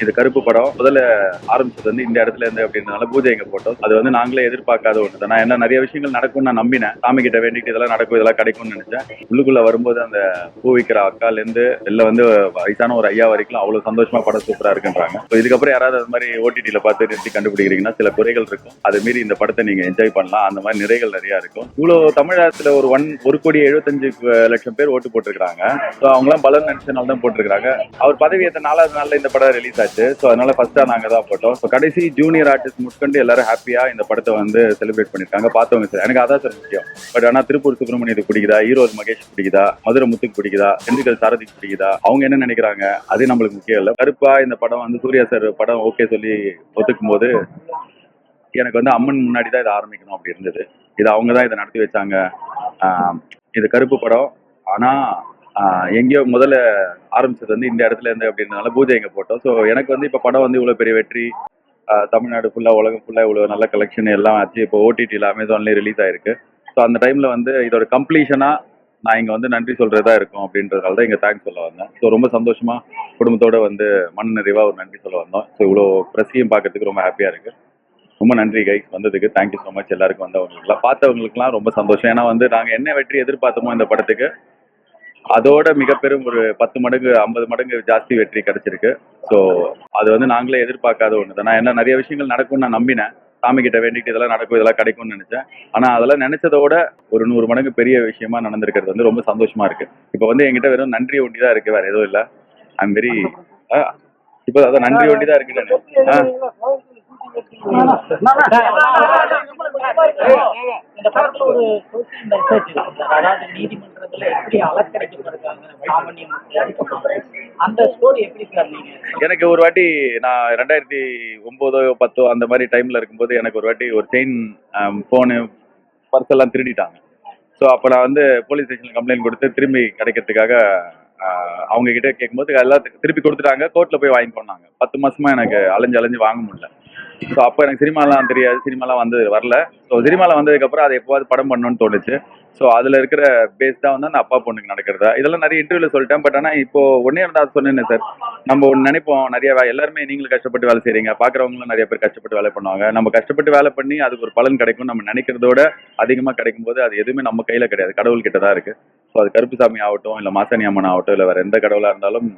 இது கருப்பு படம் முதல்ல ஆரம்பிச்சது வந்து இந்த இடத்துல இருந்து அப்படின்றதுனால பூஜை எங்க போட்டோம். அது வந்து நாங்களே எதிர்பார்க்காத ஒன்று தான். நான் என்ன நிறைய விஷயங்கள் நடக்கும்னு நான் நம்பினேன். சாமி கிட்ட வேண்டிட்டு இதெல்லாம் நடக்கும், இதெல்லாம் கிடைக்கும்னு நினைச்சேன். உள்ளுக்குள்ள வரும்போது அந்த பூ விற்கிற அக்கால இருந்து வெளில வந்து வயசான ஒரு ஐயா வரைக்கும் அவ்வளவு சந்தோஷமா படம் சூப்பரா இருக்குன்றாங்க. இதுக்கப்புறம் யாராவது அது மாதிரி ஓடிடியில பார்த்து நிறுத்தி கண்டுபிடிக்கிறீங்கன்னா சில குறைகள் இருக்கும். அது மீறி இந்த படத்தை நீங்க என்ஜாய் பண்ணலாம். அந்த மாதிரி நிறைகள் நிறைய இருக்கும். இவ்வளவு தமிழகத்துல ஒரு 1,75,00,000 பேர் ஓட்டு போட்டிருக்காங்க. அவங்களாம் பலன் நினைச்சனால தான் போட்டிருக்காங்க. அவர் பதவி ஏற்ற 4வது நாள்ல இந்த படம் ரிலீஸ் ஆச்சு. அதனால ஃபர்ஸ்டா நாங்க தான் போட்டோம். கடைசி ஜூனியர் ஆர்டிஸ்ட் முட்கண்டு எல்லாரும் ஹாப்பியா இந்த படத்தை வந்து செலிப்ரேட் பண்ணிருக்காங்க. பார்த்தவங்க சார் எனக்கு அதான் சார் முக்கியம். பட் ஆனா திருப்பூர் சுப்பிரமணியத்துக்கு பிடிக்குதா, ஈரோடு மகேஷ் பிடிக்குதா, மதுரை முத்துக்கு பிடிக்குதா, திண்டுக்கல் சாரதிக்கு பிடிக்குதா, அவங்க என்ன நினைக்கிறாங்க அது நம்மளுக்கு முக்கியம் இல்ல. கருப்பா இந்த படம் வந்து சூர்யா சார் படம் ஓகே சொல்லி ஒத்துக்கும் போது எனக்கு வந்து அம்மன் முன்னாடி தான் இதை ஆரம்பிக்கணும் அப்படி இருந்தது. இது அவங்க தான் இதை நடத்தி வச்சாங்க. இது கருப்பு படம். ஆனா எங்கேயோ முதல்ல ஆரம்பிச்சது வந்து இந்த இடத்துல இருந்து அப்படின்றதுனால பூஜை எங்க போட்டோம். ஸோ எனக்கு வந்து இப்போ படம் வந்து இவ்வளோ பெரிய வெற்றி, தமிழ்நாடு ஃபுல்லாக உலகம் ஃபுல்லாக இவ்வளோ நல்ல கலெக்ஷன் எல்லாம் ஆச்சு. இப்போ ஓடிடியில் அமேசான்லேயே ரிலீஸ் ஆயிருக்கு. ஸோ அந்த டைமில் வந்து இதோட கம்ப்ளீஷனாக நான் இங்கே வந்து நன்றி சொல்கிறதா இருக்கும் அப்படின்றதால தான் இங்கே தேங்க்ஸ் சொல்ல வந்தேன். ஸோ ரொம்ப சந்தோஷமாக குடும்பத்தோடு வந்து மன நிறைவாக ஒரு நன்றி சொல்ல வந்தோம். ஸோ இவ்வளோ ப்ரெஸ்ஸையும் பார்க்கறதுக்கு ரொம்ப ஹாப்பியாக இருக்குது. ரொம்ப நன்றி கைஸ் வந்ததுக்கு. தேங்க்யூ ஸோ மச் எல்லாருக்கும் வந்தவங்களுக்குலாம். பார்த்தவங்களுக்குலாம் ரொம்ப சந்தோஷம். ஏன்னா வந்து நாங்கள் என்ன வெற்றி எதிர்பார்த்தோமோ இந்த படத்துக்கு அதோட மிக பெரும் ஒரு 10 மடங்கு 50 மடங்கு ஜாஸ்தி வெற்றி கிடைச்சிருக்கு. ஸோ அது வந்து நாங்களே எதிர்பார்க்காத ஒன்று தான். நான் என்ன நிறைய விஷயங்கள் நடக்கும்னு நான் நம்பினேன். சாமி கிட்ட வேண்டிட்டு இதெல்லாம் நடக்கும், இதெல்லாம் கிடைக்கும்னு நினைச்சேன். ஆனா அதெல்லாம் நினைச்சதோட ஒரு 100 மடங்கு பெரிய விஷயமா நடந்திருக்கிறது வந்து ரொம்ப சந்தோஷமா இருக்கு. இப்போ வந்து என்கிட்ட வெறும் நன்றி ஒண்டி தான் இருக்கு, வேற எதுவும் இல்லை. ஐம் வெரி இப்போ அதான் நன்றி ஒண்டி தான் இருக்கு. இந்த படத்துல ஒரு சோசியல் மெசேஜ் இருக்கு. அதாவது நீதிமன்றத்துல எப்படி அலக்கடிக்கப்படுறாங்க சாமானிய மக்கள், அந்த ஸ்டோரி எப்படி சார்? நீங்க எனக்கு ஒரு வாட்டி நான் 2009 10 அந்த மாதிரி டைம்ல இருக்கும்போது எனக்கு ஒரு வாட்டி ஒரு செயின், போனு, பர்ஸ் எல்லாம் திருடிட்டாங்க. ஸோ அப்போ நான் வந்து போலீஸ் ஸ்டேஷனில் கம்ப்ளைண்ட் கொடுத்து திரும்பி கிடைக்கிறதுக்காக அவங்க கிட்ட கேட்கும்போது எல்லாத்துக்கும் திருப்பி கொடுத்துட்டாங்க. கோர்ட்டில் போய் வாங்கி போனாங்க. 10 மாசமா எனக்கு அலைஞ்சு வாங்க முடியல. ஸோ அப்போ எனக்கு சினிமாலாம் தெரியாது, சினிமாலாம் வந்து வரல. ஸோ சினிமாவில் வந்ததுக்கப்புறம் அதை எப்போவாது படம் பண்ணணும்னு தோணுச்சு. ஸோ அதில் இருக்கிற பேஸ் தான் வந்து அந்த அப்பா பொண்ணுக்கு நடக்கிறதா. இதெல்லாம் நிறைய இன்டர்வியூவில் சொல்லிட்டேன். பட் ஆனால் இப்போ ஒன்றே இருந்தால் சொன்னேன் சார், நம்ம ஒன்று நினைப்போம், நிறைய எல்லாருமே நீங்களும் கஷ்டப்பட்டு வேலை செய்கிறீங்க, பார்க்குறவங்களும் நிறைய பேர் கஷ்டப்பட்டு வேலை பண்ணுவாங்க. நம்ம கஷ்டப்பட்டு வேலை பண்ணி அதுக்கு ஒரு பலன் கிடைக்கும் நம்ம நினைக்கிறதோட அதிகமாக கிடைக்கும் போது அது எதுவுமே நம்ம கையில் கிடையாது, கடவுள் கிட்ட தான் இருக்குது. ஸோ அது கருப்புசாமி ஆகட்டும், இல்லை மாசாணி அம்மன் ஆகட்டும், இல்லை வேறு எந்த கடவுளாக இருந்தாலும்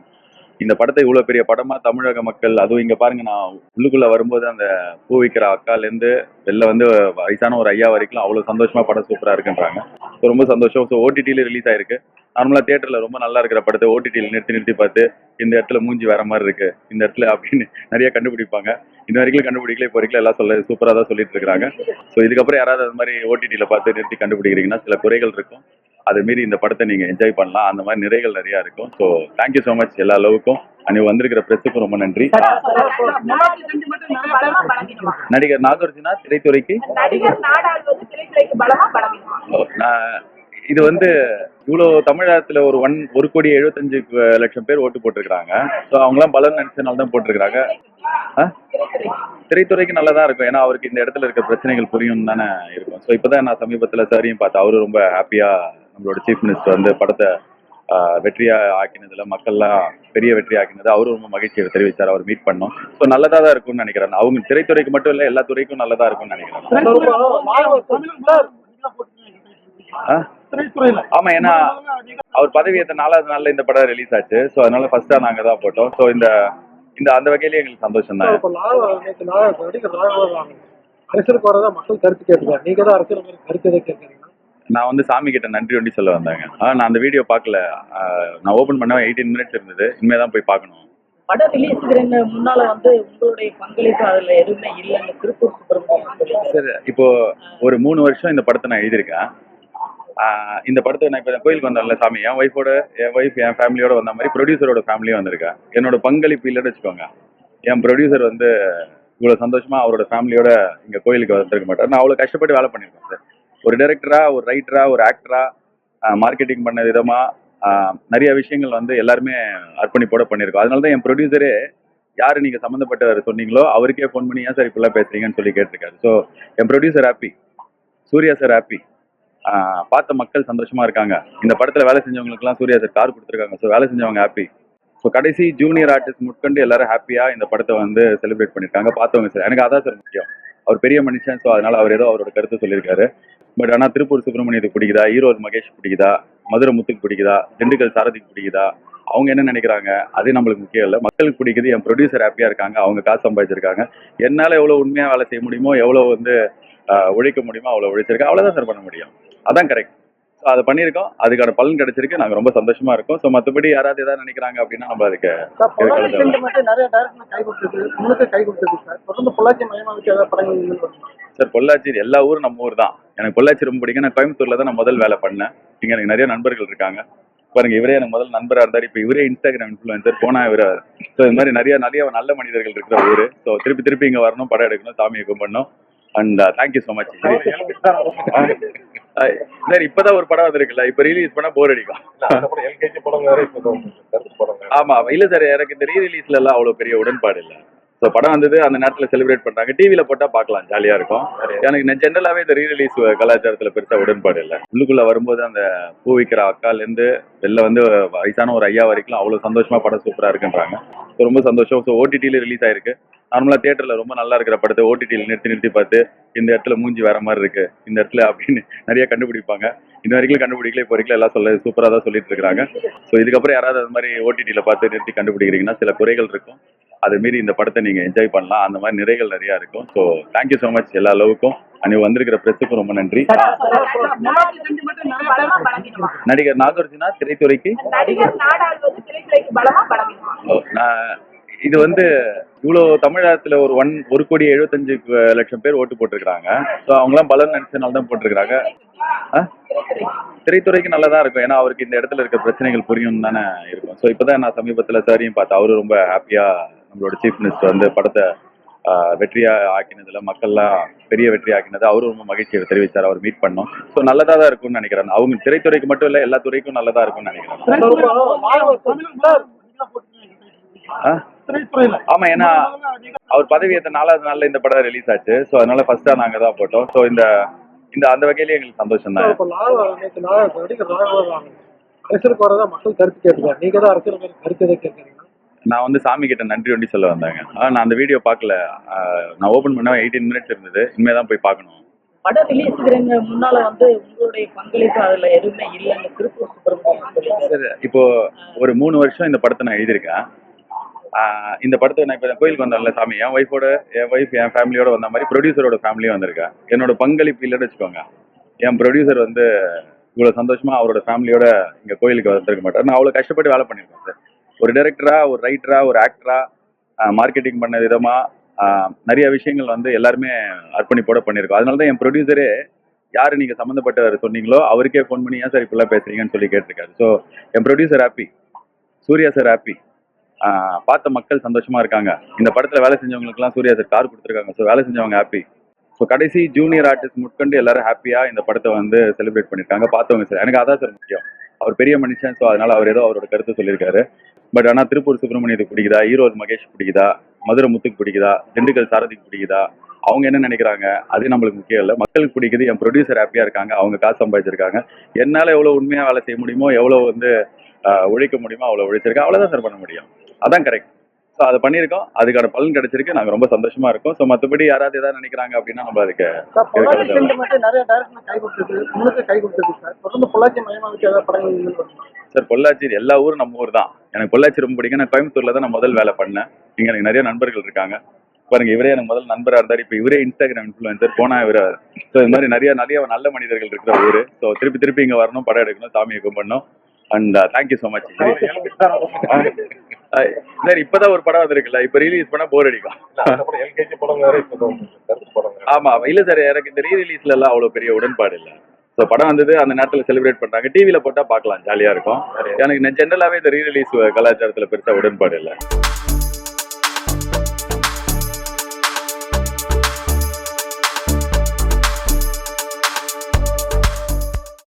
இந்த படத்தை இவ்வளோ பெரிய படமாக தமிழக மக்கள், அதுவும் இங்கே பாருங்க, நான் உள்ளுக்குள்ளே வரும்போது அந்த பூ விற்கிற அக்காலேருந்து வெளில வந்து வயசான ஒரு ஐயா வரைக்கும் அவ்வளோ சந்தோஷமாக படம் சூப்பராக இருக்குன்றாங்க. ஸோ ரொம்ப சந்தோஷம். ஸோ ஓடிடியில் ரிலீஸ் ஆயிருக்கு. நார்மலாக தியேட்டரில் ரொம்ப நல்லா இருக்கிற படத்தை ஓடிடியில் நிறுத்தி பார்த்து இந்த இடத்துல மூஞ்சி வேற மாதிரி இருக்கு, இந்த இடத்துல அப்படின்னு நிறைய கண்டுபிடிப்பாங்க. இன்ன வரைக்கும் கண்டுபிடிக்கல, இப்போ வரைக்கும் எல்லாம் சூப்பராக தான் சொல்லிட்டு இருக்கிறாங்க. ஸோ இதுக்கப்புறம் யாராவது அது மாதிரி ஓடிடியில் பார்த்து நிறுத்தி கண்டுபிடிக்கிறீங்கன்னா சில குறைகள் இருக்கும். அதை மீறி இந்த படத்தை நீங்க என்ஜாய் பண்ணலாம். அந்த மாதிரி நிறைகள் நிறைய இருக்கும். ஸோ தேங்க்யூ ஸோ மச் எல்லா லவ்வுக்கும். அன்னைக்கு வந்திருக்கிற பிரஸுக்கும் ரொம்ப நன்றி. நடிகர் நாகார்ஜுனா திரைத்துறைக்கு இது வந்து இவ்வளோ தமிழகத்துல ஒரு 1,75,00,000 பேர் ஓட்டு போட்டிருக்காங்க. ஸோ அவங்களாம் பலன் நினைச்சனால தான் போட்டிருக்காங்க. திரைத்துறைக்கு நல்லதா இருக்கும். ஏன்னா அவருக்கு இந்த இடத்துல இருக்க பிரச்சனைகள் புரியும் தானே இருக்கும். ஸோ இப்போதான் நான் சமீபத்தில் சாரியும் பார்த்தேன். அவரும் ரொம்ப ஹாப்பியா நம்மளோட சீஃப் மினிஸ்டர் வந்து படத்தை வெற்றியா ஆக்கினதுல, மக்கள்லாம் பெரிய வெற்றி ஆக்கினது அவரும் ரொம்ப மகிழ்ச்சியை தெரிவித்தார். அவர் மீட் பண்ணோம். ஸோ நல்லதா தான் இருக்கும்னு நினைக்கிறேன். அவங்க திரைத்துறைக்கு மட்டும் இல்லை, எல்லா துறைக்கும் நல்லதா இருக்கும்னு நினைக்கிறேன். ஆமா, ஏன்னா அவர் பதவி ஏற்ற 4வது நாள்ல இந்த படம் ரிலீஸ் ஆச்சு. ஸோ அதனால ஃபர்ஸ்டா நாங்க தான் போட்டோம். ஸோ இந்த அந்த வகையிலேயே எங்களுக்கு சந்தோஷம் தான். அரசியலுக்கு வரதான் மக்கள் கருத்து கேட்டுருக்காங்க. நீங்க தான் அரசியல் கருத்து எதை கேட்கறீங்க? நான் வந்து சாமி கிட்ட நன்றி ஒண்டி சொல்ல வந்தாங்க. நான் அந்த வீடியோ பார்க்கல. நான் ஓபன் பண்ண 18 மினிட்ஸ் இருந்தது. இனிமே தான் போய் பார்க்கணும். படம் ரிலீஸ் முன்னால வந்து உங்களுடைய பங்களிப்பு அதுல எதுவுமே இல்லைன்னு திருப்பூர் சுப்பிரமணியம் சார், இப்போ ஒரு 3 வருஷம் இந்த படத்தை நான் எழுதியிருக்கேன். இந்த படத்தை நான் இப்போ கோயிலுக்கு வந்தேன்ல சாமி, என் ஒய்ஃப் என் ஃபேமிலியோட வந்த மாதிரி ப்ரொடியூசரோட ஃபேமிலியும் வந்திருக்கேன். என்னோட பங்களிப்பு இல்லைன்னு வச்சுக்கோங்க. என் ப்ரொடியூசர் வந்து இவ்வளோ சந்தோஷமா அவரோட ஃபேமிலியோட இங்கே கோயிலுக்கு வந்திருக்க மாட்டார். நான் அவ்வளோ கஷ்டப்பட்டு வேலை பண்ணியிருக்கேன் சார். ஒரு டைரக்டரா, ஒரு ரைட்டரா, ஒரு ஆக்டரா, மார்க்கெட்டிங் பண்ண விதமா நிறைய விஷயங்கள் வந்து எல்லாருமே அர்ப்பணிப்போட பண்ணியிருக்கோம். அதனால தான் என் ப்ரொடியூசரே யாரு நீங்க சம்மந்தப்பட்டவர் சொன்னீங்களோ அவருக்கே ஃபோன் பண்ணி ஏன் சார் இப்பெல்லாம் பேசுறீங்கன்னு சொல்லி கேட்டிருக்காரு. ஸோ என் producer happy, Surya sir happy, பார்த்த மக்கள் சந்தோஷமா இருக்காங்க. இந்த படத்துல வேலை செஞ்சவங்களுக்குலாம் சூர்யா சார் கார் கொடுத்துருக்காங்க. ஸோ வேலை செஞ்சவங்க ஹாப்பி. ஸோ கடைசி ஜூனியர் ஆர்டிஸ்ட் முட்கொண்டு எல்லாரும் ஹாப்பியா இந்த படத்தை வந்து செலிப்ரேட் பண்ணியிருக்காங்க. பார்த்தவங்க சார் எனக்கு அதான் சார் முக்கியம். அவர் பெரிய மனுஷன், ஸோ அதனால அவர் ஏதோ அவரோட கருத்து சொல்லியிருக்காரு. பட் ஆனால் திருப்பூர் சுப்பிரமணியத்துக்கு பிடிக்குதா, ஈரோடு மகேஷ் பிடிக்குதா, மதுரை முத்துக்கு பிடிக்குதா, திண்டுக்கல் சாரதிக்கு பிடிக்குதா, அவங்க என்ன நினைக்கிறாங்க அது நம்மளுக்கு முக்கியம் இல்லை. மக்களுக்கு பிடிக்குது, என் ப்ரொடியூசர் ஹாப்பியா இருக்காங்க, அவங்க காசு சம்பாதிச்சிருக்காங்க. என்னால் எவ்வளோ உண்மையாக வேலை செய்ய முடியுமோ, எவ்வளோ வந்து உழைக்க முடியுமோ அவ்வளோ உழைச்சிருக்கேன். அவ்வளோதான் சார் பண்ண முடியும். அதான் கரெக்ட். ஸோ அதை பண்ணியிருக்கோம், அதுக்கான பலன் கிடைச்சிருக்கு, நாங்கள் ரொம்ப சந்தோஷமா இருக்கோம். ஸோ மற்றபடி யாராவது ஏதாவது நினைக்கிறாங்க அப்படின்னா நம்ம அதுக்கு சார் பொள்ளாச்சி சென்டிமெண்ட் நிறைய டைரக்டர் கை கொடுத்தது, உங்களுக்கு கை கொடுத்தது சார். தொடர்ந்து பொள்ளாச்சி மையமா வச்சு ஏதாவது படங்கள் நீங்கள் பண்ணுங்க சார். பொள்ளாச்சி எல்லா ஊரும் நம்ம ஊர் தான். எனக்கு பொள்ளாச்சி ரொம்ப பிடிக்கும். நான் கோயம்புத்தூர்ல தான் நான் முதல் வேலை பண்ணேன். இங்கே எனக்கு நிறைய நண்பர்கள் இருக்காங்க. பாருங்க, இவரே எனக்கு முதல் நண்பராக இருந்தார். இப்போ இவரே இன்ஸ்டாகிராம் இன்ஃப்ளூயன்சர், போனா இவர. ஸோ இந்த மாதிரி நிறைய நல்ல மனிதர்கள் இருக்கிற ஊர். ஸோ திருப்பி இங்கே வரணும், படம் எடுக்கணும், சாமியை கும்பிடணும். And thank you so much. Sir இப்பதான் ஒரு படம் வந்திருக்குல்ல, இப்போ ரிலீஸ் பண்ணா போர் அடிக்கும். ஆமா இல்ல சார், எனக்கு இந்த ரீ ரிலீஸ்ல எல்லாம் அவ்வளவு பெரிய உடன்பாடு இல்லை. ஸோ படம் வந்தது அந்த நேரத்தில் செலிப்ரேட் பண்றாங்க, டிவியில போட்டா பார்க்கலாம், ஜாலியா இருக்கும். எனக்கு ஜென்ரலாவே இந்த ரீ ரிலீஸ் கலாச்சாரத்துல பெருசா உடன்பாடு இல்லை. உள்ளுக்குள்ள வரும்போது அந்த பூ விற்கிற அக்கால இருந்து வெளில வந்து வயசான ஒரு ஐயா வரைக்கும் அவ்வளவு சந்தோஷமா படம் சூப்பரா இருக்குன்றாங்க. ஸோ ரொம்ப சந்தோஷம். ஸோ ஓடிடியில ரிலீஸ் ஆயிருக்கு. நார்மலா தியேட்டர்ல ரொம்ப நல்லா இருக்கிற படத்தை ஓடிடியில் நிறுத்தி பார்த்து இந்த இடத்துல மூஞ்சி வேற மாதிரி இருக்கு, இந்த இடத்துல அப்படின்னு நிறைய கண்டுபிடிப்பாங்க. இந்த வரைக்கும் கண்டுபிடிக்கல, இப்போ வரைக்கும் எல்லாம் சொல்ல சூப்பரா தான் சொல்லிட்டு இருக்காங்க. ஸோ இதுக்கப்புறம் யாராவது அது மாதிரி ஓடிடியில பார்த்து நிறுத்தி கண்டுபிடிக்கிறீங்கன்னா சில குறைகள் இருக்கும், அதை மீறி இந்த படத்தை நீங்க என்ஜாய் பண்ணலாம். அந்த மாதிரி நிறைகள் நிறைய இருக்கும். ஸோ தேங்க்யூ ஸோ மச் எல்லா அளவுக்கும். அன்னைக்கு வந்திருக்கிற பிரஸுக்கும் ரொம்ப நன்றி. நடிகர் நாகார்ஜுனா திரைத்துறைக்கு இது வந்து இவ்வளோ தமிழகத்துல ஒரு 1,75,00,000 பேர் ஓட்டு போட்டிருக்கிறாங்க. ஸோ அவங்களாம் பலன் நினைச்சனால தான் போட்டிருக்கிறாங்க. திரைத்துறைக்கு நல்லதா இருக்கும், ஏன்னா அவருக்கு இந்த இடத்துல இருக்க பிரச்சனைகள் புரியும் தானே இருக்கும். ஸோ இப்போதான் நான் சமீபத்தில் சாரையும் பார்த்தேன். அவரு ரொம்ப ஹாப்பியா நம்மளோட சீஃப் மினிஸ்டர் வந்து படத்தை வெற்றியா ஆக்கினதுல, மக்கள்லாம் பெரிய வெற்றி ஆக்கினது அவரும் ரொம்ப மகிழ்ச்சியை தெரிவித்தார். அவர் மீட் பண்ணோம். ஸோ நல்லதா தான் இருக்கும்னு நினைக்கிறேன். அவங்க திரைத்துறைக்கு மட்டும் இல்லை, எல்லா துறைக்கும் நல்லதா இருக்கும்னு நினைக்கிறேன். ஆமா, ஏன்னா அவர் பதவி ஏற்ற 4வது நாள்ல இந்த படம் ரிலீஸ் ஆச்சு. ஸோ அதனால ஃபர்ஸ்டா நாங்க தான் போட்டோம். ஸோ இந்த அந்த வகையிலேயே எங்களுக்கு சந்தோஷம் தான். அரசியலுக்கு வரதா மக்கள் கருத்து கேட்டுக்காரு, நீங்க தான் அரசியல் கருத்து கேட்கறீங்க. நான் வந்து சாமி கிட்ட நன்றி ஒண்டி சொல்ல வந்தாங்க. நான் அந்த வீடியோ பார்க்கல. நான் ஓபன் பண்ண 18 மினிட்ஸ் இருந்தது. இனிமே தான் போய் பார்க்கணும். படம் ரிலீஸுக்கு முன்னால வந்து உங்களுடைய பங்களிப்பு அதுல எதுவுமே இல்லைன்னு திருப்பூர் சுப்பிரமணியம் இப்போ ஒரு 3 வருஷம் இந்த படத்தை நான் எழுதியிருக்கேன். இந்த படத்தை நான் இப்போ கோயிலுக்கு வந்தேன்ல சாமி, என் ஒய்ஃப் என் ஃபேமிலியோட வந்த மாதிரி ப்ரொடியூசரோட ஃபேமிலியும் வந்திருக்கேன். என்னோட பங்களிப்பு இல்லைன்னு வச்சுக்கோங்க. என் ப்ரொடியூசர் வந்து இவ்வளோ சந்தோஷமா அவரோட ஃபேமிலியோட இங்கே கோயிலுக்கு வந்திருக்க மாட்டார். நான் அவ்வளோ கஷ்டப்பட்டு வேலை பண்ணியிருக்கேன் சார். ஒரு டைரக்டரா, ஒரு ரைட்டரா, ஒரு ஆக்டரா, மார்க்கெட்டிங் பண்ண விதமா நிறைய விஷயங்கள் வந்து எல்லாருமே அர்ப்பணிப்போட பண்ணியிருக்கோம். அதனால தான் என் ப்ரொடியூசரே யார் நீங்கள் சம்மந்தப்பட்டவர் சொன்னீங்களோ அவருக்கே ஃபோன் பண்ணி ஏன் சார் இப்படிலாம் பேசுறீங்கன்னு சொல்லி கேட்டிருக்காரு. ஸோ என் producer happy, Surya sir happy, பார்த்த மக்கள் சந்தோஷமா இருக்காங்க. இந்த படத்தில் வேலை செஞ்சவங்களுக்குலாம் சூர்யா சார் கார் கொடுத்துருக்காங்க. ஸோ வேலை செஞ்சவங்க ஹாப்பி. ஸோ கடைசி ஜூனியர் ஆர்டிஸ்ட் முட்கொண்டு எல்லாரும் ஹாப்பியா இந்த படத்தை வந்து செலிப்ரேட் பண்ணியிருக்காங்க. பார்த்தவங்க சார் எனக்கு அதான் சார் முக்கியம். அவர் பெரிய மனுஷன், ஸோ அதனால அவர் ஏதோ அவரோட கருத்து சொல்லியிருக்காரு. பட் ஆனால் திருப்பூர் சுப்பிரமணியத்துக்கு பிடிக்குதா, ஈரோடு மகேஷ் பிடிக்குதா, மதுரை முத்துக்கு பிடிக்குதா, திண்டுக்கல் சாரதிக்கு பிடிக்குதா, அவங்க என்ன நினைக்கிறாங்க அது நம்மளுக்கு முக்கியம் இல்லை. மக்களுக்கு பிடிக்குது, என் ப்ரொடியூசர் ஹாப்பியா இருக்காங்க, அவங்க காசு சம்பாதிச்சிருக்காங்க. என்னால் எவ்வளோ உண்மையா வேலை செய்ய முடியுமோ, எவ்வளோ வந்து உழைக்க முடியுமோ அவ்வளோ உழைச்சிருக்கேன். அவ்வளோதான் சார் பண்ண முடியும். அதான் கரெக்ட். ஸோ அதை பண்ணியிருக்கோம், அதுக்கான பலன் கிடைச்சிருக்கு, நாங்கள் ரொம்ப சந்தோஷமா இருக்கோம். ஸோ மற்றபடி யாராவது ஏதாவது நினைக்கிறாங்க அப்படின்னா நம்ம அதுக்கு நிறைய டைரக்டர் கை கொடுத்தது, உங்களுக்கு கை கொடுத்தது சார். தொடர்ந்து பொள்ளாச்சி மையமா வச்சு ஏதாவது படங்கள் நீங்கள் பண்ணுங்க சார். பொள்ளாச்சி எல்லா ஊரும் நம்ம ஊர் தான். எனக்கு பொள்ளாச்சி ரொம்ப பிடிக்கும். நான் கோயம்புத்தூர்ல தான் நான் முதல் வேலை பண்ணேன். இங்கே எனக்கு நிறைய நண்பர்கள் இருக்காங்க. பாருங்க, இவரே எனக்கு முதல் நண்பராக இருந்தார். இப்போ இவரே இன்ஸ்டாகிராம் இன்ஃப்ளூயன்சர், போனா இவர. ஸோ இந்த மாதிரி நிறைய நல்ல மனிதர்கள் இருக்கிற ஊர். ஸோ திருப்பி இங்கே வரணும், படம் எடுக்கணும், சாமியை கும்பிடணும். And thank you so much. Sir இப்பதான் ஒரு படம் வந்திருக்குல்ல, இப்போ ரிலீஸ் பண்ணா போர் அடிக்கும். ஆமா இல்ல சார், எனக்கு இந்த ரீ ரிலீஸ்ல எல்லாம் அவ்வளவு பெரிய உடன்பாடு இல்லை. ஸோ படம் வந்தது அந்த நேரத்தில் செலிப்ரேட் பண்றாங்க, டிவியில போட்டா பார்க்கலாம், ஜாலியா இருக்கும். எனக்கு ஜென்ரலாவே இந்த ரீ ரிலீஸ் கலாச்சாரத்துல பெருசா உடன்பாடு இல்லை.